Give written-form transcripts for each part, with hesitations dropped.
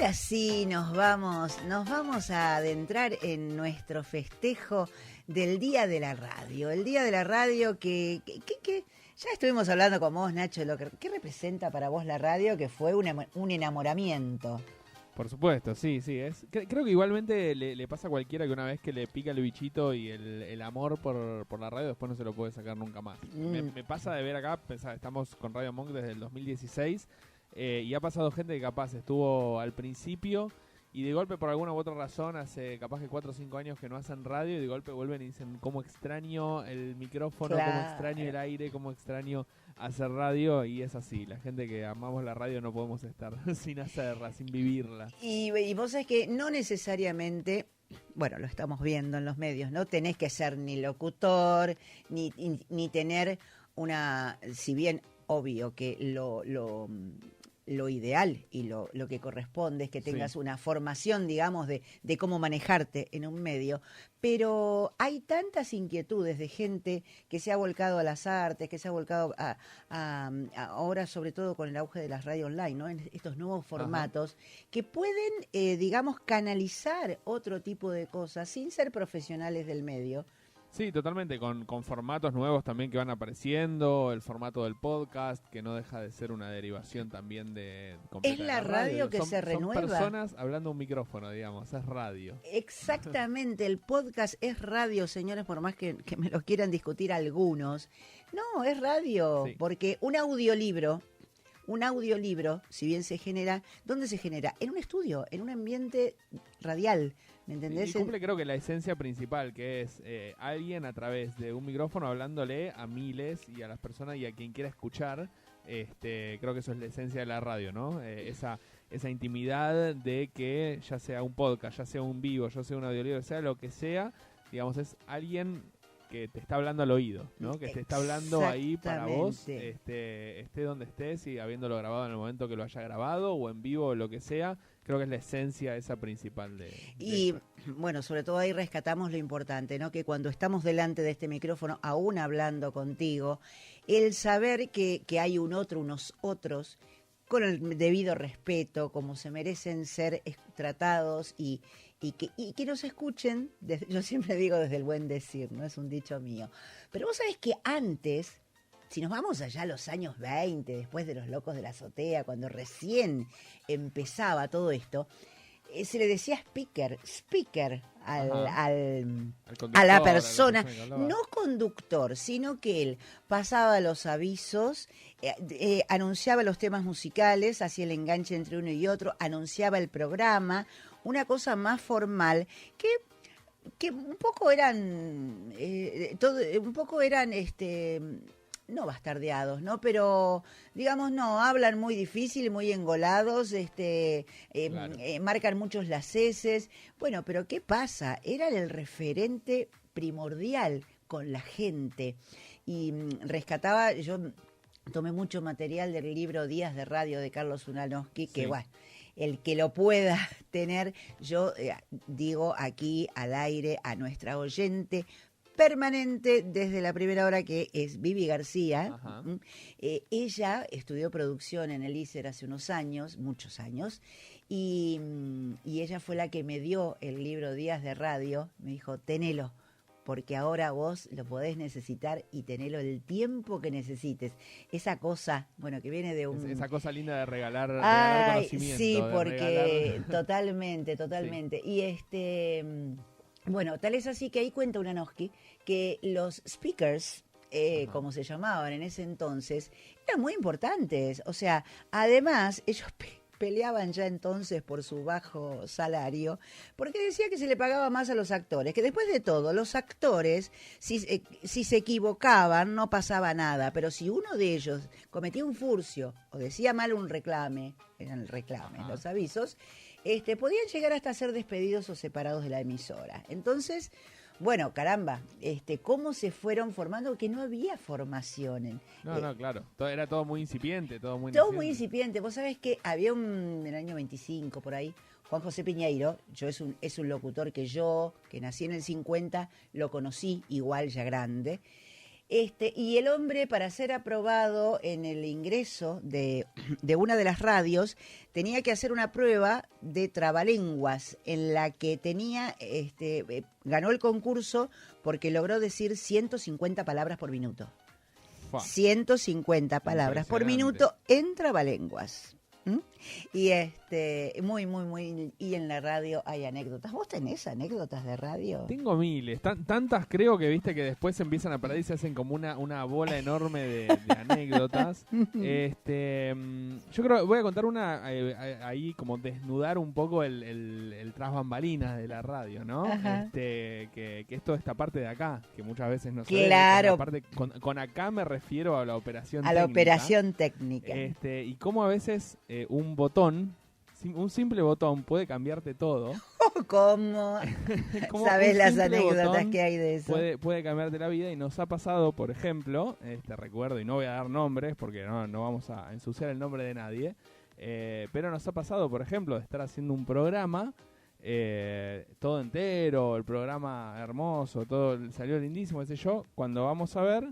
ahora sí nos vamos a adentrar en nuestro festejo del Día de la Radio. El Día de la Radio que ya estuvimos hablando con vos, Nacho, ¿qué representa para vos la radio? Que fue un enamoramiento. Por supuesto, sí. Creo que igualmente le pasa a cualquiera que una vez que le pica el bichito y el amor por la radio, después no se lo puede sacar nunca más. Me pasa de ver acá, estamos con Radio Monk desde el 2016 y ha pasado gente que capaz estuvo al principio y de golpe por alguna u otra razón hace capaz que 4 o 5 años que no hacen radio y de golpe vuelven y dicen cómo extraño el micrófono, claro, cómo extraño el aire, cómo extraño hacer radio, y es así, la gente que amamos la radio no podemos estar sin hacerla, sin vivirla. Y vos sabés que no necesariamente, bueno, lo estamos viendo en los medios, no tenés que ser ni locutor, ni tener si bien obvio que lo ideal y lo que corresponde es que tengas una formación, digamos, de cómo manejarte en un medio, pero hay tantas inquietudes de gente que se ha volcado a las artes, que se ha volcado ahora sobre todo con el auge de las radios online, ¿no? En estos nuevos formatos que pueden, digamos, canalizar otro tipo de cosas sin ser profesionales del medio. Sí, totalmente, con formatos nuevos también que van apareciendo, el formato del podcast, que no deja de ser una derivación también de es la radio que se renueva. Son personas hablando a un micrófono, digamos, es radio. Exactamente, el podcast es radio, señores, por más que me lo quieran discutir algunos. No, es radio, porque un audiolibro, si bien se genera, ¿dónde se genera? En un estudio, en un ambiente radial. ¿Me entendés? Y cumple creo que la esencia principal, que es alguien a través de un micrófono hablándole a miles y a las personas y a quien quiera escuchar. Creo que eso es la esencia de la radio, ¿no? Esa intimidad de que ya sea un podcast, ya sea un vivo, ya sea un audiolibro, sea lo que sea, digamos, es alguien que te está hablando al oído, ¿no? Que te está hablando ahí para vos, esté donde estés y habiéndolo grabado en el momento que lo haya grabado o en vivo o lo que sea. Creo que es la esencia esa principal de esto. Bueno, sobre todo ahí rescatamos lo importante, ¿no? Que cuando estamos delante de este micrófono, aún hablando contigo, el saber que hay unos otros, con el debido respeto, como se merecen ser tratados y que nos escuchen, yo siempre digo desde el buen decir, no es un dicho mío. Pero vos sabés que antes, si nos vamos allá a los años 20, después de Los Locos de la Azotea, cuando recién empezaba todo esto, se le decía speaker a la persona, no conductor, sino que él pasaba los avisos, anunciaba los temas musicales, hacía el enganche entre uno y otro, anunciaba el programa, una cosa más formal que un poco eran no bastardeados, ¿no? Pero, digamos, no, hablan muy difícil, muy engolados, claro. Marcan muchos las heces. Bueno, pero ¿qué pasa? Eran el referente primordial con la gente. Y rescataba, yo tomé mucho material del libro Días de Radio de Carlos Ulanowski, que bueno, el que lo pueda tener, yo digo aquí al aire a nuestra oyente permanente desde la primera hora, que es Vivi García. Ella estudió producción en el ISER hace unos años, muchos años, y ella fue la que me dio el libro Días de Radio. Me dijo, tenelo, porque ahora vos lo podés necesitar y tenelo el tiempo que necesites. Esa cosa, bueno, que viene de esa cosa linda de regalar conocimiento. Sí, porque totalmente. Sí. Y bueno, tal es así que ahí cuenta Ulanowski que los speakers, como se llamaban en ese entonces, eran muy importantes. O sea, además, ellos peleaban ya entonces por su bajo salario, porque decía que se le pagaba más a los actores, que después de todo, los actores, si se equivocaban, no pasaba nada, pero si uno de ellos cometía un furcio o decía mal un reclame, eran el reclame, los avisos, podían llegar hasta ser despedidos o separados de la emisora. Entonces, bueno, caramba, cómo se fueron formando, que no había formación. No, claro, era todo muy incipiente, todo muy incipiente. Vos sabés que había en el año 25, por ahí, Juan José Piñeiro, es un locutor que nací en el 50, lo conocí igual ya grande. Y el hombre, para ser aprobado en el ingreso de una de las radios, tenía que hacer una prueba de trabalenguas en la que ganó el concurso porque logró decir 150 palabras por minuto. 150 palabras por minuto en trabalenguas. Y muy, muy, muy. Y en la radio hay anécdotas. ¿Vos tenés anécdotas de radio? Tengo miles, tantas creo que viste que después empiezan a parar y se hacen como una bola enorme de anécdotas. Yo creo que voy a contar una ahí como desnudar un poco el tras bambalinas de la radio, ¿no? Que es toda esta parte de acá, que muchas veces no se ve. Claro. Con acá me refiero a la operación técnica. A la operación técnica. Y cómo a veces un botón, un simple botón puede cambiarte todo. ¿Cómo? ¿Sabes las anécdotas que hay de eso? Puede cambiarte la vida y nos ha pasado, por ejemplo, recuerdo, y no voy a dar nombres porque no vamos a ensuciar el nombre de nadie, pero nos ha pasado, por ejemplo, de estar haciendo un programa todo entero, el programa hermoso, todo salió lindísimo, qué sé yo, cuando vamos a ver,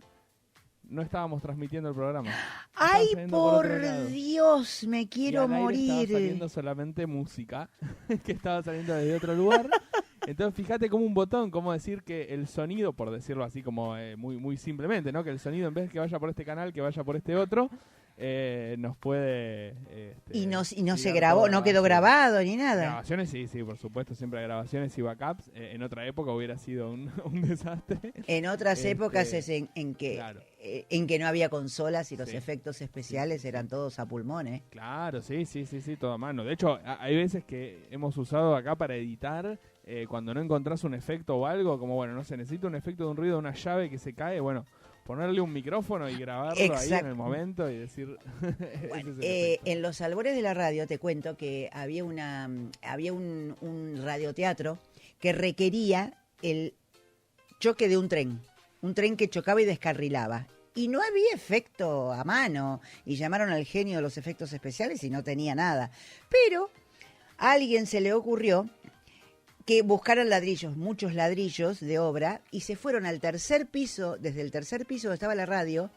no estábamos transmitiendo el programa. ¡Ay, por Dios! Me quiero morir. Estaba saliendo solamente música, que estaba saliendo desde otro lugar. Entonces, fíjate como un botón, como decir que el sonido, por decirlo así como muy, muy simplemente, ¿no? Que el sonido, en vez de que vaya por este canal, que vaya por este otro, nos puede... y no se grabó, no quedó grabado ni nada. Grabaciones sí, por supuesto, siempre hay grabaciones y backups. En otra época hubiera sido un desastre. En otras épocas es en que no había consolas y los efectos especiales eran todos a pulmones. Claro, sí, todo a mano. De hecho, hay veces que hemos usado acá para editar, cuando no encontrás un efecto o algo, como bueno, no sé, necesito un efecto de un ruido de una llave que se cae, bueno, ponerle un micrófono y grabarlo ahí en el momento y decir... Bueno, en los albores de la radio te cuento que había un radioteatro que requería el choque de un tren que chocaba y descarrilaba. Y no había efecto a mano. Y llamaron al genio de los efectos especiales y no tenía nada. Pero a alguien se le ocurrió que buscaran ladrillos, muchos ladrillos de obra, y se fueron al tercer piso, desde el tercer piso donde estaba la radio,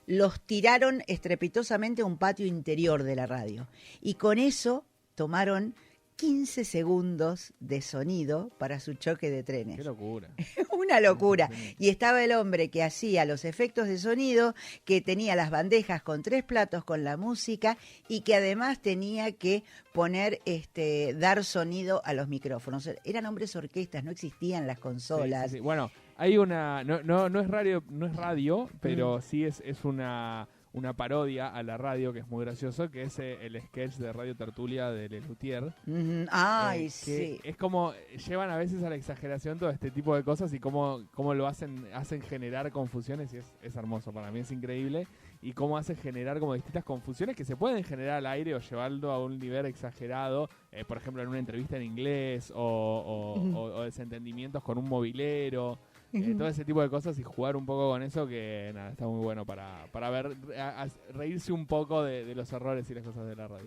los tiraron estrepitosamente a un patio interior de la radio. Y con eso tomaron 15 segundos de sonido para su choque de trenes. ¡Qué locura! Una locura. Y estaba el hombre que hacía los efectos de sonido, que tenía las bandejas con 3 platos con la música y que además tenía que poner, dar sonido a los micrófonos. Eran hombres orquestas, no existían las consolas. Sí. Bueno, hay una, no es radio, pero sí es una parodia a la radio que es muy gracioso, que es el sketch de Radio Tertulia de Lelutier. Ay, sí. Es como llevan a veces a la exageración todo este tipo de cosas y cómo lo hacen generar confusiones, y es hermoso, para mí es increíble, y cómo hace generar como distintas confusiones que se pueden generar al aire o llevarlo a un nivel exagerado, por ejemplo en una entrevista en inglés o desentendimientos con un mobilero. Todo ese tipo de cosas, y jugar un poco con eso, que nada, está muy bueno para ver, reírse un poco de los errores y las cosas de la radio.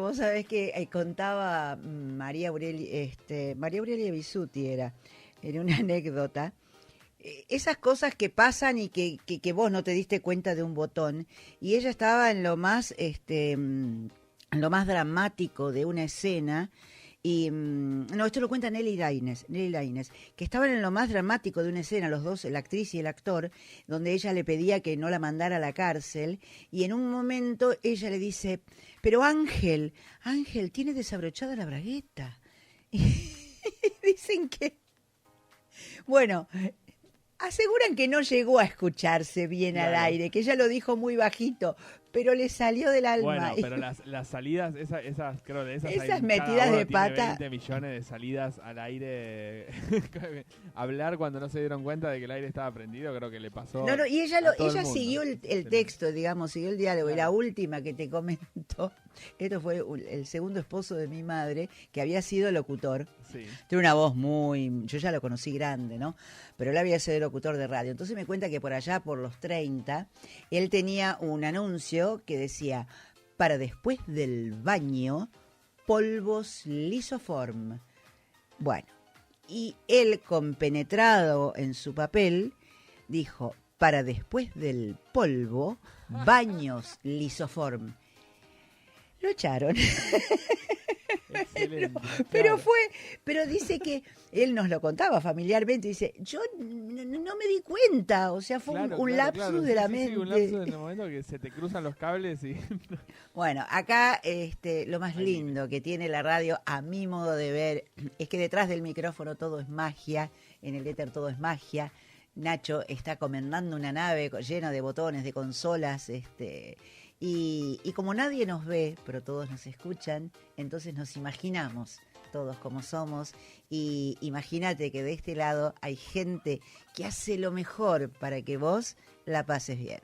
Vos sabés que contaba María Aurelia Bisuti, era una anécdota. Esas cosas que pasan y que vos no te diste cuenta de un botón, y ella estaba en lo más dramático de una escena. Y esto lo cuenta Nelly Lainez, que estaban en lo más dramático de una escena, los dos, la actriz y el actor, donde ella le pedía que no la mandara a la cárcel, y en un momento ella le dice, pero Ángel, tiene desabrochada la bragueta. Y dicen que, bueno, aseguran que no llegó a escucharse bien al aire, que ella lo dijo muy bajito, pero le salió del alma. Bueno, pero las salidas, esas creo de esas metidas de pata. 20 millones de salidas al aire. Hablar cuando no se dieron cuenta de que el aire estaba prendido, creo que le pasó. No, y ella siguió el texto, digamos, siguió el diálogo. Claro. Y la última que te comento, esto fue el segundo esposo de mi madre, que había sido locutor. Sí. Tiene una voz yo ya lo conocí grande, ¿no? Pero él había sido locutor de radio. Entonces me cuenta que por allá, por los 30, él tenía un anuncio que decía, para después del baño, polvos Lisoform. Bueno, y él, compenetrado en su papel, dijo, para después del polvo, baños Lisoform. Lo echaron. Excelente, Pero claro. pero dice que él nos lo contaba familiarmente, dice, yo no me di cuenta, o sea, fue Claro, un claro, lapsus claro. de Sí, la sí, sí, un mente. lapso en el momento que se te cruzan los cables y... Bueno, acá lo más Hay límite. lindo que tiene la radio, a mi modo de ver, es que detrás del micrófono todo es magia, en el éter todo es magia. Nacho está comandando una nave llena de botones, de consolas, y como nadie nos ve, pero todos nos escuchan, entonces nos imaginamos todos como somos, y imagínate que de este lado hay gente que hace lo mejor para que vos la pases bien.